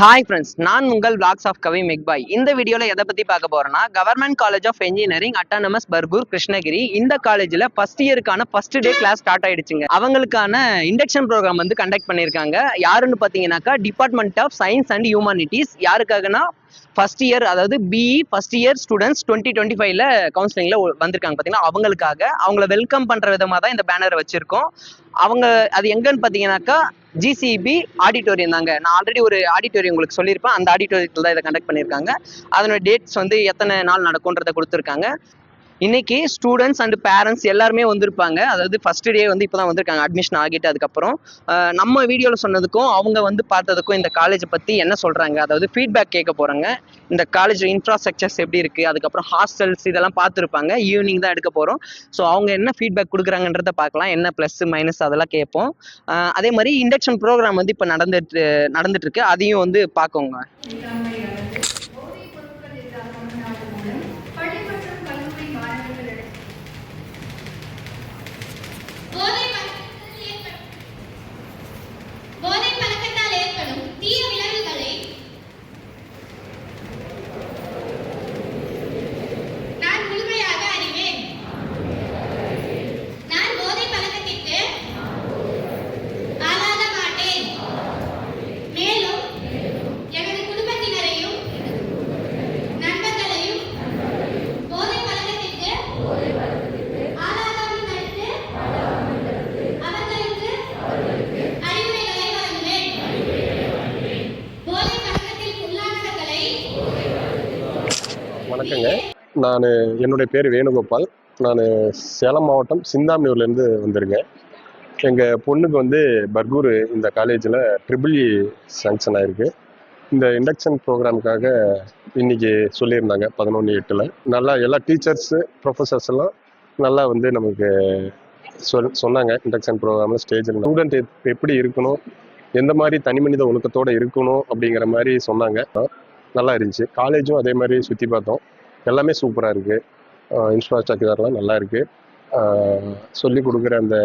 Hi friends, நான் உங்கள் blocks of Kavi magpie. இந்த வீடியோவில் எதை பற்றி பார்க்க போகிறோன்னா, government college of engineering autonomous Bargur Krishnagiri. இந்த காலேஜில் ஃபர்ஸ்ட் இயருக்கான ஃபர்ஸ்ட் டே கிளாஸ் ஸ்டார்ட் ஆயிடுச்சுங்க. அவங்களுக்கான இண்டக்ஷன் ப்ரோக்ராம் வந்து கண்டக்ட் பண்ணியிருக்காங்க. யாருன்னு பார்த்தீங்கன்னாக்கா, department of science and humanities. யாருக்காகனா ஃபர்ஸ்ட் இயர், அதாவது பிஇ ஃபர்ஸ்ட் இயர் ஸ்டூடெண்ட்ஸ் 2025ல கவுன்சிலிங்ல வந்திருக்காங்க பார்த்தீங்கன்னா, அவங்களுக்காக அவங்கள வெல்கம் பண்ற விதமாக தான் இந்த பேனர் வச்சிருக்கோம். அவங்க அது எங்கன்னு பார்த்தீங்கன்னாக்கா, ஜிசிபி ஆடிட்டோரியம் தாங்க. நான் ஆல்ரெடி ஒரு ஆடிட்டோரியம் உங்களுக்கு சொல்லியிருப்பேன். அந்த ஆடிட்டோரியத்தில் தான் இதை கண்டக்ட் பண்ணியிருக்காங்க. அதனோட டேட்ஸ் வந்து எத்தனை நாள் நடக்கும்ன்றதை கொடுத்துருக்காங்க. இன்னைக்கு ஸ்டூடெண்ட்ஸ் அண்ட் பேரண்ட்ஸ் எல்லாருமே வந்திருப்பாங்க. அதாவது ஃபர்ஸ்ட் டே வந்து இப்போ தான் வந்திருக்காங்க, அட்மிஷன் ஆகிட்டு. அதுக்கப்புறம் நம்ம வீடியோவில் சொன்னதுக்கும் அவங்க வந்து பார்த்ததுக்கும் இந்த காலேஜை பற்றி என்ன சொல்கிறாங்க, அதாவது ஃபீட்பேக் கேட்க போகிறாங்க. இந்த காலேஜ் இன்ஃப்ராஸ்ட்ரக்சர்ஸ் எப்படி இருக்குது, அதுக்கப்புறம் ஹாஸ்டல்ஸ் இதெல்லாம் பார்த்துருப்பாங்க. ஈவினிங் தான் எடுக்க போகிறோம். ஸோ அவங்க என்ன ஃபீட்பேக் கொடுக்குறாங்கன்றத பார்க்கலாம். என்ன ப்ளஸ் மைனஸ் அதெல்லாம் கேட்போம். அதே மாதிரி இண்டக்ஷன் ப்ரோக்ராம் வந்து இப்போ நடந்துட்டு இருக்கு. அதையும் வந்து பார்க்கோங்க. வணக்கங்க. என்னுடைய பேர் வேணுகோபால். நான் சேலம் மாவட்டம் சிந்தாமணியூர்லேருந்து வந்திருக்கேன். எங்கள் பொண்ணுக்கு வந்து பர்கூர் இந்த காலேஜில் ட்ரிபிள்இ சாங்ஷன் ஆகிருக்கு. இந்த இண்டக்ஷன் ப்ரோக்ராமுக்காக இன்றைக்கி சொல்லியிருந்தாங்க 11/8. நல்லா எல்லா டீச்சர்ஸு ப்ரொஃபஸர்ஸ் எல்லாம் நல்லா வந்து நமக்கு சொன்னாங்க. இண்டக்ஷன் ப்ரோக்ராமில் ஸ்டேஜில் ஸ்டூடெண்ட் எப்படி இருக்கணும், எந்த மாதிரி தனி மனித ஒழுக்கத்தோடு இருக்கணும் அப்படிங்கிற மாதிரி சொன்னாங்க. நல்லா இருந்துச்சு. காலேஜும் அதே மாதிரி சுற்றி பார்த்தோம். எல்லாமே சூப்பராக இருக்குது. இன்ஃப்ராஸ்ட்ரக்சர்லாம் நல்லா இருக்குது. சொல்லி கொடுக்குற அந்த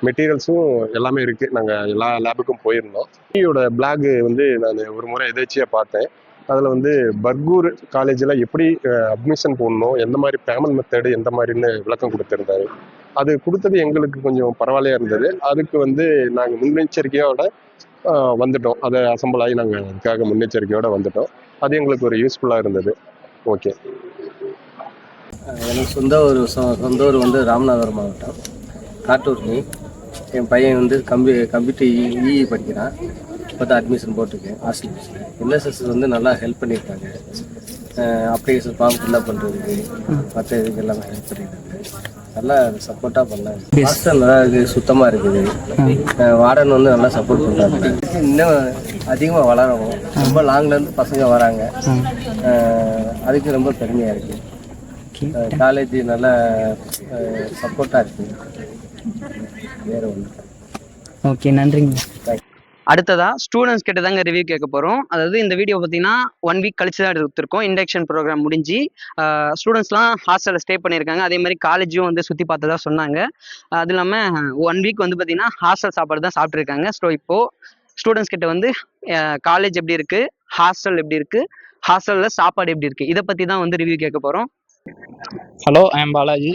மெட்டீரியல்ஸும் எல்லாமே இருக்குது. நாங்கள் எல்லா லேபுக்கும் போயிருந்தோம். டியோட பிளாக் வந்து நான் ஒரு முறை எதேச்சியாக பார்த்தேன். அதில் வந்து பர்கூர் காலேஜில் எப்படி அட்மிஷன் போடணும், எந்த மாதிரி பேமெண்ட் மெத்தடு எந்த மாதிரின்னு விளக்கம் கொடுத்துருந்தாரு. அது கொடுத்தது எங்களுக்கு கொஞ்சம் பரவாயில்லையாக இருந்தது. அதுக்கு வந்து நாங்கள் முன்னெச்சரிக்கையோட வந்துட்டோம். அதை அசம்பிள் ஆகி நாங்கள் அதுக்காக முன்னெச்சரிக்கையோடு வந்துட்டோம். அது எங்களுக்கு ஒரு யூஸ்ஃபுல்லாக இருந்தது. ஓகே. எனக்கு சொந்த ஊர் வந்து ராமநாதபுரம் மாவட்டம் காட்டூர்னி. என் பையன் வந்து கம்ப்யூட்டர் இஇ படிக்கிறான். இப்போ தான் அட்மிஷன் போட்டிருக்கேன் ஹாஸ்டல். என்எஸ்எஸ் வந்து நல்லா ஹெல்ப் பண்ணியிருக்காங்க. அப்ளிகேஷன் ஃபார்ம் ஃபில்அப் பண்ணுறதுக்கு மற்ற இதுக்கு எல்லாமே ஹெல்ப் பண்ணியிருக்காங்க. நல்லா சப்போர்ட்டாக பண்ணாங்க. ஹாஸ்டல் நல்லா இருக்குது, சுத்தமாக இருக்குது. வார்டன் வந்து நல்லா சப்போர்ட் பண்ணுறாங்க. இன்னும் அதிகமாக வளரவும் ரொம்ப லாங்லேருந்து பசங்க வராங்க. அதுக்கு ரொம்ப பெருமையாக இருக்குது. காலேஜ் நல்லா சப்போர்ட்டாக இருக்குது. வேறு ஒன்று. ஓகே, நன்றிங்க. அடுத்ததா ஸ்டூடெண்ட்ஸ் கிட்ட தாங்க ரிவ்யூ கேட்க போகிறோம். அதாவது இந்த வீடியோ பார்த்தீங்கன்னா 1 வீக் கழிச்சு தான் எடுத்துருக்கோம். இண்டக்ஷன் ப்ரோக்ராம் முடிஞ்சு ஸ்டூடெண்ட்ஸ்லாம் ஹாஸ்டலில் ஸ்டே பண்ணியிருக்காங்க. அதே மாதிரி காலேஜும் வந்து சுற்றி பார்த்ததா சொன்னாங்க. அது இல்லாமல் 1 வீக் வந்து பார்த்தீங்கன்னா ஹாஸ்டல் சாப்பாடு தான் சாப்பிட்ருக்காங்க. ஸோ இப்போது ஸ்டூடெண்ட்ஸ் கிட்ட வந்து காலேஜ் எப்படி இருக்குது, ஹாஸ்டல் எப்படி இருக்குது, ஹாஸ்டலில் சாப்பாடு எப்படி இருக்குது, இதை பற்றி தான் வந்து ரிவ்யூ கேட்க போகிறோம். Hello, I am Balaji.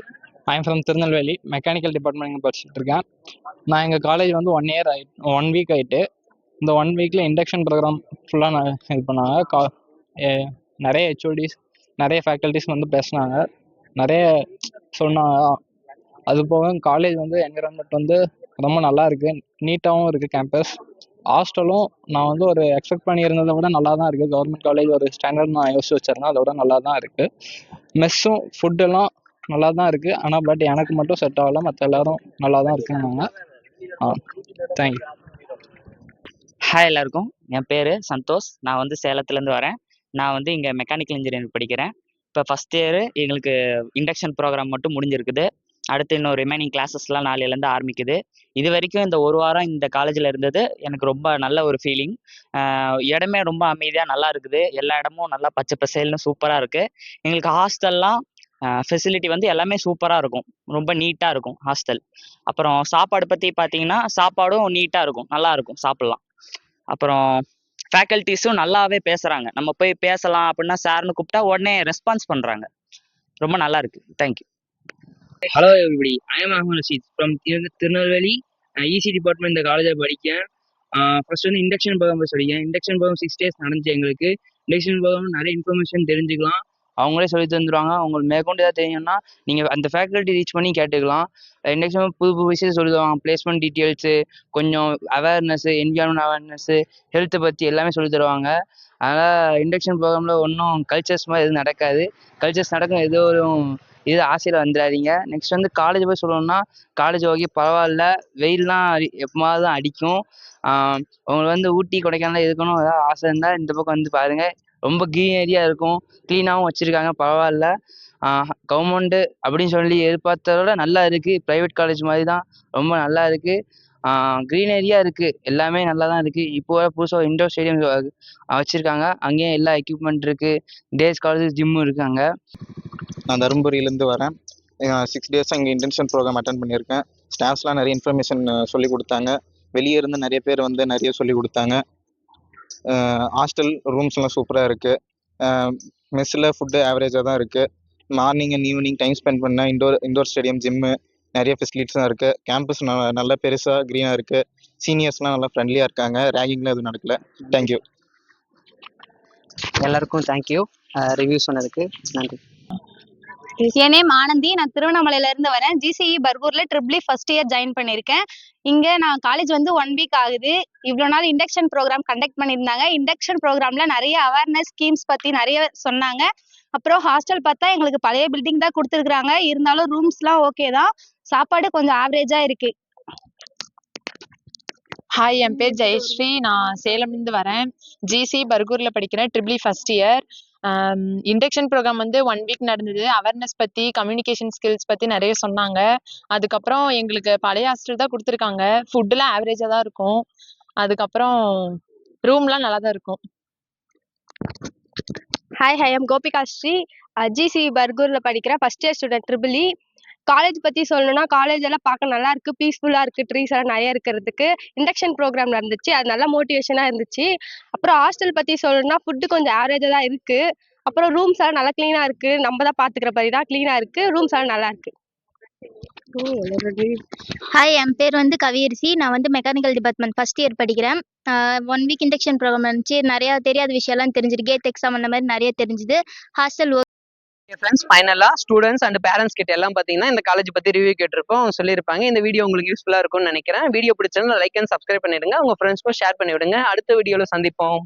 I am from Tirunelveli. Mechanical department படிச்சுட்டு இருக்கேன். நான் எங்கள் காலேஜ் வந்து 1 வீக் ஆகிட்டு. இந்த 1 வீக்கில் இண்டக்ஷன் ப்ரோக்ராம் ஃபுல்லாக இது பண்ணாங்க. நிறைய ஹெச்ஓடிஸ், நிறைய ஃபேக்கல்ட்டிஸ் வந்து பேசினாங்க, நிறைய சொன்னாங்க. அது போக காலேஜ் வந்து என்விரான்மெண்ட் வந்து ரொம்ப நல்லா இருக்குது, நீட்டாகவும் இருக்குது கேம்பஸ். ஹாஸ்டலும் நான் வந்து ஒரு எக்ஸ்பெக்ட் பண்ணியிருந்ததை விட நல்லா தான் இருக்குது. கவர்மெண்ட் காலேஜ் ஒரு ஸ்டாண்டர்ட் நான் யோசிச்சு வச்சிருந்தேன், அதை விட நல்லா தான் இருக்குது. மெஸ்ஸும் ஃபுட்டெல்லாம் நல்லா தான் இருக்குது. ஆனால் பட் எனக்கு மட்டும் செட் ஆகலை, மற்ற எல்லோரும் நல்லா தான் இருக்குன்னாங்க. தேங்க்யூ. ஹாய் எல்லாருக்கும், என் பேர் சந்தோஷ். நான் வந்து சேலத்துலேருந்து வரேன். நான் வந்து இங்கே மெக்கானிக்கல் இன்ஜினியரிங் படிக்கிறேன். இப்போ ஃபஸ்ட் இயரு எங்களுக்கு இண்டக்ஷன் ப்ரோக்ராம் மட்டும் முடிஞ்சிருக்குது. அடுத்து இன்னும் ரிமைனிங் கிளாஸஸ்லாம் நாளையிலேருந்து ஆரம்பிக்குது. இது வரைக்கும் இந்த ஒரு வாரம் இந்த காலேஜில் இருந்தது எனக்கு ரொம்ப நல்ல ஒரு ஃபீலிங். இடமே ரொம்ப அமைதியாக நல்லா இருக்குது. எல்லா இடமும் நல்லா பச்சை பசேல்னு சூப்பராக இருக்குது. எங்களுக்கு ஹாஸ்டல்லாம் ஃபெசிலிட்டி வந்து எல்லாமே சூப்பராக இருக்கும், ரொம்ப நீட்டாக இருக்கும் ஹாஸ்டல். அப்புறம் சாப்பாடு பற்றி பார்த்தீங்கன்னா, சாப்பாடும் நீட்டாக இருக்கும், நல்லா இருக்கும், சாப்பிட்லாம். அப்புறம் ஃபேக்கல்ட்டிஸும் நல்லாவே பேசுகிறாங்க. நம்ம போய் பேசலாம் அப்படின்னா சார்னு கூப்பிட்டா உடனே ரெஸ்பான்ஸ் பண்ணுறாங்க. ரொம்ப நல்லா இருக்கு. Thank you. Hello everybody, I am Ahmed Rasheed from Tirunelveli. EC department இந்த காலேஜில் படிக்கேன். ஃபர்ஸ்ட் வந்து இண்டக்ஷன் ப்ரோக்ராம் பற்றி சொல்லிக்கேன். இண்டக்ஷன் ப்ரோக்ராம் 6 days நடந்துச்சு எங்களுக்கு. இண்டக்ஷன் ப்ரோக்ராம் நிறைய இன்ஃபர்மேஷன் தெரிஞ்சுக்கலாம். அவங்களே சொல்லி தந்துடுவாங்க. அவங்களுக்கு மேற்கொண்டு ஏதாவது தெரியும்னா நீங்கள் அந்த ஃபேக்கல்ட்டி ரீச் பண்ணி கேட்டுக்கலாம். இண்டக்ஷன் புது புது விஷயம் சொல்லி தருவாங்க. பிளேஸ்மெண்ட் டீட்டெயில்ஸு, கொஞ்சம் அவேர்னஸ்ஸு, என்விரான்மெண்ட் அவேர்னஸ்ஸு, ஹெல்த்தை பற்றி எல்லாமே சொல்லி தருவாங்க. அதனால் இண்டக்ஷன் ப்ரோக்ராமில் ஒன்றும் கல்ச்சர்ஸ் மாதிரி எதுவும் நடக்காது. கல்ச்சர்ஸ் நடக்கும் ஏதோ ஒரு இது ஆசையில் வந்துடாதீங்க. நெக்ஸ்ட் வந்து காலேஜ் போய் சொல்லணும்னா காலேஜ் ஓகே பரவாயில்ல. வெயில்லாம் எப்போவாது தான் அடிக்கும். உங்களுக்கு வந்து ஊட்டி கொடைக்கானல் இருக்கணும் ஏதாவது ஆசை இருந்தால் இந்த பக்கம் வந்து பாருங்கள். ரொம்ப க்ரீனரியாக இருக்கும். க்ளீனாகவும் வச்சுருக்காங்க, பரவாயில்ல. கவர்மெண்ட்டு அப்படின்னு சொல்லி எதிர்பார்த்தத விட நல்லா இருக்குது. ப்ரைவேட் காலேஜ் மாதிரி தான், ரொம்ப நல்லா இருக்குது. க்ரீனரியாக இருக்குது, எல்லாமே நல்லா தான் இருக்குது. இப்போ புதுசாக இண்டோர் ஸ்டேடியம் வச்சுருக்காங்க. அங்கேயும் எல்லா எக்யூப்மெண்ட் இருக்குது. டேஸ் காலேஜ் ஜிம்மும் இருக்குது அங்கே. நான் தருமபுரியிலேருந்து வரேன். 6 days அங்கே இன்டர்ன்ஷிப் ப்ரோக்ராம் அட்டன் பண்ணியிருக்கேன். ஸ்டாஃப்ஸ்லாம் நிறைய இன்ஃபர்மேஷன் சொல்லி கொடுத்தாங்க. வெளியே இருந்து நிறைய பேர் வந்து நிறைய சொல்லி கொடுத்தாங்க. ஹாஸ்டல் ரூம்ஸ்லாம் சூப்பராக இருக்குது. மெஸ்ஸில் ஃபுட்டு ஆவரேஜாக தான் இருக்குது. Morning and evening time spend பண்ண இண்டோர் ஸ்டேடியம், ஜிம்மு, நிறைய ஃபெசிலிட்டிஸும் இருக்குது. கேம்பஸ் நல்லா பெருசாக க்ரீனாக இருக்குது. சீனியர்ஸ்லாம் நல்லா ஃப்ரெண்ட்லியாக இருக்காங்க. ரேகிங்லாம் எதுவும் நடக்கல. தேங்க்யூ. எல்லாருக்கும் தேங்க்யூ ரிவ்யூ சொன்னதுக்கு. நன்றி. என் நேம் ஆனந்தி. நான் திருவண்ணாமலையில இருந்து வரேன். ஜிசிஇ பர்கூர்ல ட்ரிபிள் ஃபர்ஸ்ட் இயர் ஜாயின் பண்ணியிருக்கேன். இங்க நான் காலேஜ் வந்து 1 week ஆகுது. இவ்வளோ நாள் இண்டக்ஷன் ப்ரோக்ராம் கண்டக்ட் பண்ணியிருந்தாங்க. இண்டக்ஷன் ப்ரோக்ராம்ல நிறைய அவேர்னஸ் ஸ்கீம்ஸ் பத்தி நிறைய சொன்னாங்க. அப்புறம் ஹாஸ்டல் பார்த்தா எங்களுக்கு பழைய பில்டிங் தான் கொடுத்துருக்காங்க. இருந்தாலும் ரூம்ஸ்லாம் ஓகே தான். சாப்பாடு கொஞ்சம் ஆவரேஜா இருக்கு. ஹாய், என் பேர் ஜெயஸ்ரீ. நான் சேலம்லேருந்து வரேன். ஜிசி பர்கூரில் படிக்கிறேன். Triple first year. Induction program வந்து 1 week நடந்தது. அவேர்னஸ் பற்றி, கம்யூனிகேஷன் ஸ்கில்ஸ் பற்றி நிறைய சொன்னாங்க. அதுக்கப்புறம் எங்களுக்கு பழைய ஹாஸ்டல் தான் கொடுத்துருக்காங்க. ஃபுட்டுலாம் ஆவரேஜாக தான் இருக்கும். அதுக்கப்புறம் ரூம்லாம் நல்லா தான் இருக்கும். Hi, I am Gopika Sri. GCE பர்கூர்ல படிக்கிறேன். First year student triple E. College பத்தி சொல்லணும்னா காலேஜ் எல்லாம் பார்க்க நல்லா இருக்கு, பீஸ்ஃபுல்லா இருக்கு, ட்ரீஸ் எல்லாம் நிறைய இருக்கிறதுக்கு. இண்டக்ஷன் ப்ரோக்ராம் நடந்துச்சு, அது நல்ல மோட்டிவேஷனா இருந்துச்சு. அப்புறம் ஹாஸ்டல் பத்தி சொல்லணும்னா ஃபுட்டு கொஞ்சம் ஆவரேஜா தான் இருக்கு. அப்புறம் ரூம்ஸ் எல்லாம் நல்லா கிளீனா இருக்கு. நம்ம தான் பாத்துக்கிற மாதிரி தான் கிளீனா இருக்கு. ரூம்ஸ் எல்லாம் நல்லா இருக்கு. ஹாய், என் பேர் வந்து கவியரிசி. நான் வந்து மெக்கானிக்கல் டிபார்ட்மெண்ட் ஃபர்ஸ்ட் இயர் படிக்கிறேன். 1 week இண்டக்ஷன் ப்ரோக்ராம் இருந்துச்சு. நிறையா தெரியாத விஷயம்லாம் தெரிஞ்சுது. கேட் எக்ஸாம் அந்த மாதிரி நிறைய தெரிஞ்சுது. ஹாஸ்டல் ஃப்ரெண்ட்ஸ், ஃபைனலா ஸ்டூடெண்ட்ஸ் அண்ட் பேரண்ட்ஸ் கிட்ட எல்லாம் பாத்தீங்கன்னா இந்த காலேஜ் பத்தி ரிவ்யூ கேட்டிருப்போம். அவங்க சொல்லியிருப்பாங்க. இந்த வீடியோ உங்களுக்கு யூஸ்ஃபுல்லா இருக்கும்னு நினைக்கிறேன். வீடியோ பிடிச்சிருந்தா லைக் அண்ட் சப்ஸ்கிரைப் பண்ணிடுங்க. உங்க ஃப்ரெண்ட்ஸ்க்கும் ஷேர் பண்ணி விடுங்க. அடுத்த வீடியோல சந்திப்போம்.